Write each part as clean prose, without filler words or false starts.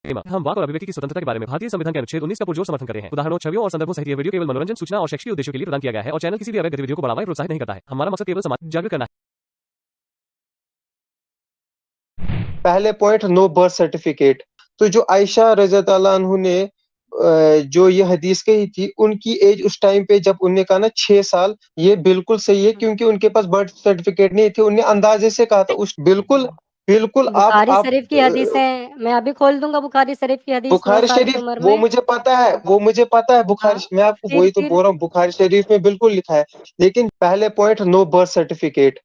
हम वाक और अभिव्यक्ति की स्वतंत्रता के बारे में भारतीय संविधान के अनुच्छेद 19 का पुरजोर समर्थन करते हैं। उदाहरणों, छवियों और संदर्भों सहित यह वीडियो केवल मनोरंजन, सूचना और शैक्षिक उद्देश्यों के लिए प्रदान किया गया है और चैनल किसी भी अवैध गतिविधियों को बढ़ावा या प्रोत्साहित नहीं करता है। हमारा मकसद केवल समाज जागरूक करना है। पहले पॉइंट, नो बर्थ सर्टिफिकेट। तो जो आयशा रज़ी अल्लाह अन्हु ने जो ये हदीस कही थी, उनकी एज उस टाइम पे जब उन्होंने कहा ना 6 साल, ये बिल्कुल सही है क्योंकि उनके पास बर्थ सर्टिफिकेट नहीं थे। उन्हें अंदाजे से कहा था उस बिल्कुल बिल्कुल बुखारी शरीफ की हदीस है, मैं अभी खोल दूंगा बुखारी शरीफ की हदीस। 9 बुखारी साल की शरीफ उम्र वो में। मुझे पता है, वो मुझे पता है बुखारी हाँ, मैं आपको वही तो फिर बोल रहा हूँ, बुखारी शरीफ में बिल्कुल लिखा है। लेकिन पहले पॉइंट, नो बर्थ सर्टिफिकेट।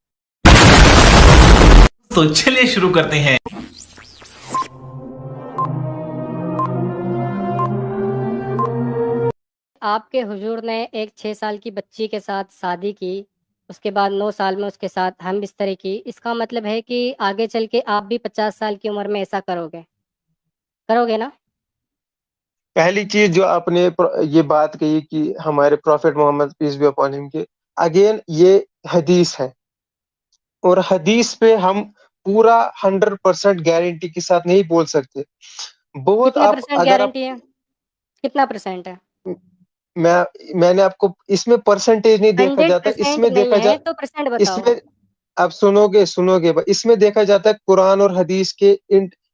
तो चलिए शुरू करते हैं। आपके हुजूर ने एक 6 साल की बच्ची के साथ शादी की, उसके बाद 9 साल में उसके साथ हमबिस्तरी की। इसका मतलब है कि आगे चल के आप भी 50 साल की उम्र में ऐसा करोगे? करोगे ना? पहली चीज जो आपने ये बात कही कि हमारे prophet Muhammad peace be upon him के, अगेन ये हदीस है और हदीस पे हम पूरा 100% गारंटी के साथ नहीं बोल सकते। बहुत कितने आप परसेंट अगर आप गारंटी है? कितना परसेंट है? मैंने आपको इसमें परसेंटेज नहीं देखा जाता, 100% इसमें नहीं देखा जा है तो परसेंट बताओ। इसमें आप सुनोगे इसमें देखा जाता है कुरान और हदीस के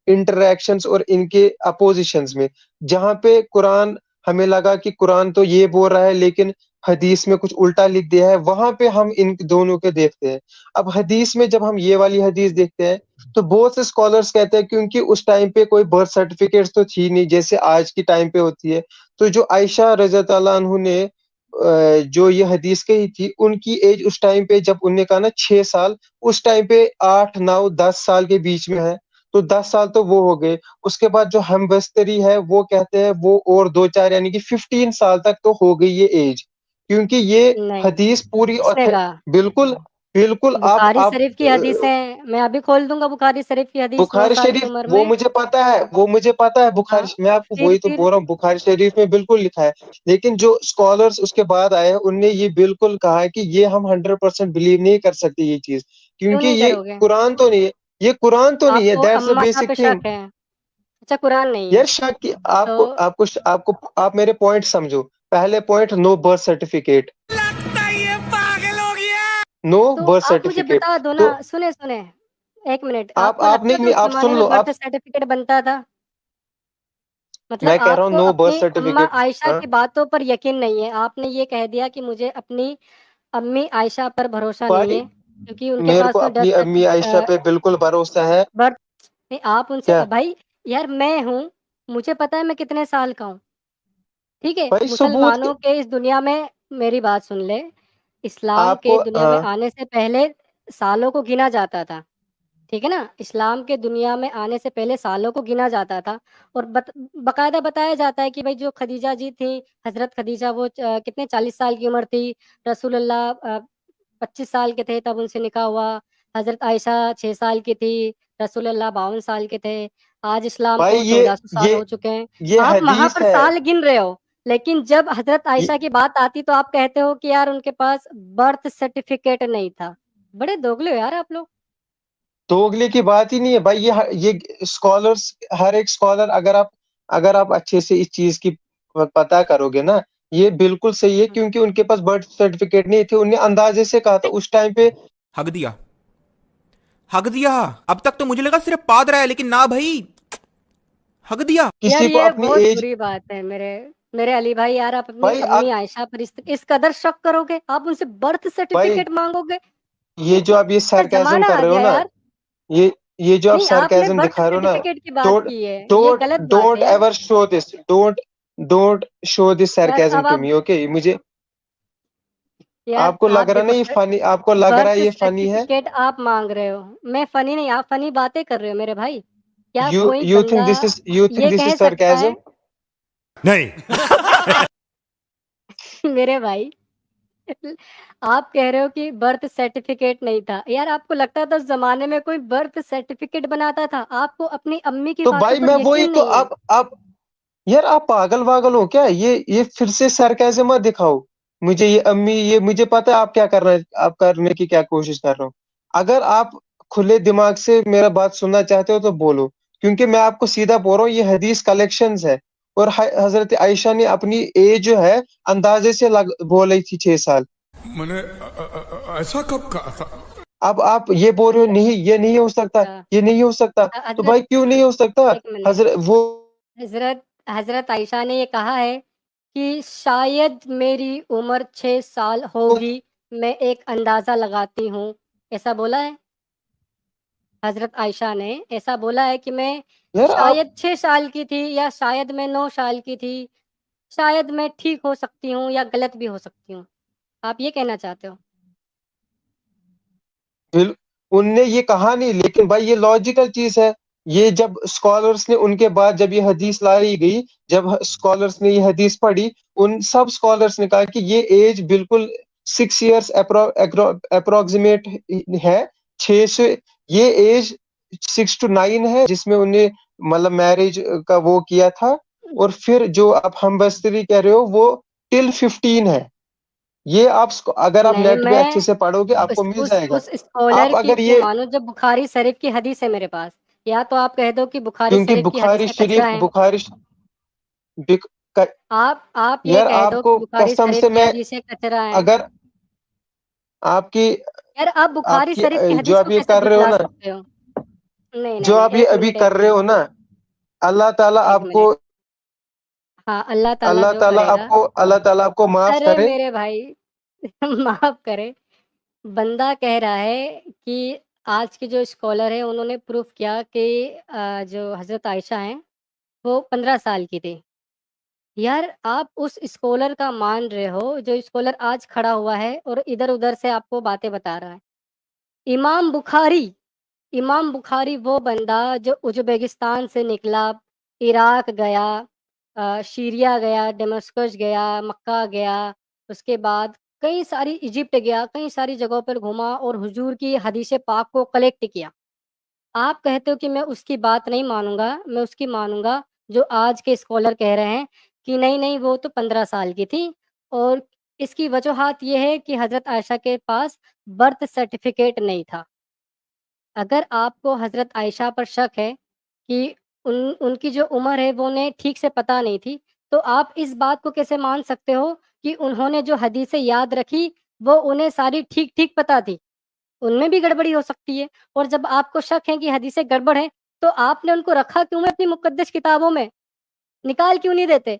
इंटरैक्शंस और इनके अपोजिशंस में। जहां पे कुरान हमें लगा कि कुरान तो ये बोल रहा है लेकिन हदीस में कुछ उल्टा लिख दिया है, वहां पे हम इन दोनों के देखते हैं। अब हदीस में जब हम ये वाली हदीस देखते हैं तो बहुत से स्कॉलर्स कहते हैं क्योंकि उस टाइम पे कोई बर्थ सर्टिफिकेट तो थी नहीं जैसे आज की टाइम पे होती है। तो जो आयशा रज़ी अल्लाह अन्हु ने जो ये हदीस कही थी, उनकी एज उस टाइम पे जब उन्होंने कहा ना 6 साल, उस टाइम पे 8, 9, 10 साल के बीच में है। तो 10 साल तो वो हो गए। उसके बाद जो हमबस्तरी है वो कहते हैं वो और 2-4 यानी कि 15 साल तक तो हो गई ये एज। क्योंकि ये नहीं, हदीस पूरी किसने कहा? बिल्कुल, बिल्कुल बुखारी शरीफ की हदीस है, मैं अभी खोल दूंगा बुखारी शरीफ की हदीस। 9 बुखारी साल की शरीफ उम्र वो में। मुझे पता है, वो मुझे पता है हाँ, मैं आपको वही तो फिर बोल रहा हूँ, बुखारी शरीफ में बिल्कुल लिखा है। लेकिन जो स्कॉलर्स उसके बाद आए उनने ये बिल्कुल कहा है कि ये हम 100% बिलीव नहीं कर सकते ये चीज, क्यों क्योंकि नहीं ये करोगे? कुरान तो नहीं है, ये कुरान तो नहीं है, आपको दैट्स द अम्मा साहब बेसिक पे थिंग। शक है? अच्छा, कुरान नहीं है यार शक की तो आप मेरे पॉइंट समझो। पहले point, no birth certificate. No तो बर्थ आप मुझे सर्टिफिकेट। बता दो ना। तो सुने सुने, एक मिनट। आपको आप लगता था नहीं, उस आप जमाने सुन में लो, बर्थ आप सर्टिफिकेट बनता था? मतलब मैं कह रहा हूँ आपको नो बर्थ अपनी अम्मा सर्टिफिकेट। आयशा हाँ की बातों पर यकीन नहीं है। आपने ये कह दिया कि मुझे अपनी अम्मी आयशा पर भरोसा नहीं भाई, है क्योंकि उनके मेरे पास को में अपनी अम्मी आयशा पे बिल्कुल भरोसा है। बर्थ नहीं। आप उनसे क्या भाई, यार मैं हूँ, मुझे पता है मैं कितने साल का हूँ। ठीक है, भाई, सबूत मुसलमानों के इस दुनिया में मेरी बात सुन ले। इस्लाम के आपको दुनिया में आने से पहले सालों को गिना जाता था। ठीक है ना? इस्लाम के दुनिया में आने से पहले सालों को गिना जाता था। और बकायदा बताया जाता है कि भाई जो खदीजा जी थी, हज़रत खदीजा, वो कितने 40 साल की उम्र थी। रसूलुल्लाह 25 साल के थे तब उनसे निकाह हुआ। हज़रत आयशा 6 साल की थी, रसूलुल्लाह 52 साल के थे। आज इस्लाम भाई को 1400 साल हो चुके हैं। ये आप वहाँ हदीस पर है। साल गिन रहे हो, लेकिन जब हज़रत ये आयशा की बात आती तो आप कहते हो कि यार उनके पास बर्थ सर्टिफिकेट नहीं था। बड़े दोगले हो यार आप लोग। दोगले की बात ही नहीं है भाई, ये स्कॉलर्स, हर एक स्कॉलर, अगर आप अच्छे से इस चीज की पता करोगे ना, ये बिल्कुल सही है क्योंकि उनके पास बर्थ सर्टिफिकेट नहीं थे। उन्हें अंदाजे से कहा था उस टाइम पे। हक दिया, हक दिया। अब तक तो मुझे लगा सिर्फ पाद रहा है, लेकिन ना भाई, हक दिया। यार किसी को ये अपनी बहुत एज, बुरी बात है मेरे मेरे अली भाई। यार आप अपनी भाई अम्मी आयशा पर इस कदर शक करोगे? आप उनसे बर्थ भाई सर्टिफिकेट मांगोगे? ये जो आप ये क्या सरकाज़म जमाना कर आ रहे हो गया ना, यार। ये ये जो आप नहीं, आपने सरकाज़म बर्थ दिखा रहे हो ना, सर्टिफिकेट की बात डोंट की है, ये डोंट गलत बात है डोंट यार। Ever show this, don't show this यार सरकाज़म अब टू आप मी, ओके? मुझे यार आपको लग आप रहा देखो नहीं फनी, आपको लग रहा है बर्थ ये फनी है। सर्टिफिकेट आप मांग रहे हो, मैं फनी नहीं, आप फनी बातें कर रहे हो मेरे भाई। क्या यू कोई यू थिंक बंदा दिस इज यू थिंक ये दिस कह इज सकता सरकाज़म? है? नहीं। मेरे भाई, आप कह रहे हो कि बर्थ सर्टिफिकेट नहीं था। यार आपको लगता था उस जमाने में कोई बर्थ सर्टिफिकेट बनाता था? आपको अपनी अम्मी की तो बातों भाई पर मैं वही यकीन तो, नहीं है? आप यार आप पागल-वागल हो क्या? ये फिर से सरकाज़म मत दिखाओ। मुझे ये अम्मी, ये मुझे पता है आप क्या कर रहे हैं, आप करने की क्या कोशिश कर रहे हो। अगर आप खुले दिमाग से मेरा बात सुनना चाहते हो तो बोलो, क्योंकि मैं आपको सीधा बोल रहा हूँ, ये हदीस कलेक्शंस है। और हजरत आयशा ने अपनी एज जो है अंदाजे से बोल रही थी 6 साल। मैंने ऐसा कब कहा था? अब आप ये बोल रहे हो नहीं, ये नहीं हो सकता, ये नहीं हो सकता, तो हजरत भाई क्यों नहीं हो सकता? एक मिनट, हजरत हजरत आयशा ने ये कहा है कि शायद मेरी उम्र 6 साल होगी, मैं एक अंदाजा लगाती हूँ, ऐसा बोला है? हजरत आयशा ने ऐसा बोला है कि मैं यार आप शायद 6 साल की थी या शायद मैं 9 साल की थी, शायद मैं ठीक हो सकती हूँ या गलत भी हो सकती हूँ। आप ये कहना चाहते हो? उनने ये कहा नहीं, लेकिन भाई ये लॉजिकल चीज है। ये जब स्कॉलर्स ने उनके बाद जब ये हदीस लाई गई, जब स्कॉलर्स ने ये हदीस पढ़ी, उन सब स्कॉलर्स ने कहा कि ये एज बिल्कुल 6 इयर्स अप्रोक्सीमेट है। 6 से ये एज 6 to 9 है जिसमें उन्हें मतलब मैरिज का वो किया था। और फिर जो आप हम बस्तरी कह रहे हो वो टिल 15 है। ये आप अगर आप नहीं, नेट पे अच्छे से पढ़ोगे आपको मिल जाएगा। उस स्कॉलर आप की अगर क्यों ये मानो जब बुखारी शरीफ की हदीस है मेरे पास, या तो आप कह दो कि बुखारी क्योंकि शरीफ की हदीसें कचरा हैं। बिक, क, आप ये यार कह दो कि आपको बुखारी कसम शरीफ से की मैं हदीसें कचरा हैं। अगर आपकी यार आप बुखारी शरीफ की जो हदीस आप को ये कैसे कर रहे हो झुठला ना, सकते हो? नहीं, नहीं, जो नहीं, आप ये अभी कर रहे हो ना, अल्लाह ताला 1 आपको मिनट। हाँ, अल्लाह ताला आपको माफ अरे करे। मेरे भाई माफ़ करें, बंदा कह रहा है कि आज के जो स्कॉलर हैं उन्होंने प्रूफ़ किया कि जो हज़रत आयशा हैं, वो 15 साल की थी। यार आप उस स्कॉलर का मान रहे हो, जो स्कॉलर आज खड़ा हुआ है और इधर-उधर से आपको बातें बता रहा है। इमाम बुखारी इमाम बुखारी वो बंदा जो उज़्बेकिस्तान से निकला, इराक गया, सीरिया गया, दमिश्क गया, मक्का गया, उसके बाद कई सारी इजिप्ट गया, कई सारी जगहों पर घूमा और हुजूर की हदीस पाक को कलेक्ट किया। आप कहते हो कि मैं उसकी बात नहीं मानूँगा, मैं उसकी मानूँगा जो आज के स्कॉलर कह रहे हैं कि नहीं, नहीं वो तो 15 साल की थी और इसकी वजूहात ये है कि हज़रत आयशा के पास बर्थ सर्टिफ़िकेट नहीं था। अगर आपको हज़रत आयशा पर शक है कि उनकी जो उम्र है वो उन्हें ठीक से पता नहीं थी, तो आप इस बात को कैसे मान सकते हो कि उन्होंने जो हदीसें याद रखी, वो उन्हें सारी ठीक-ठीक पता थी? उनमें भी गड़बड़ी हो सकती है और जब आपको शक है कि हदीसें गड़बड़ हैं, तो आपने उनको रखा क्यों है अपनी मुक़द्दस किताबों में? निकाल क्यों नहीं देते?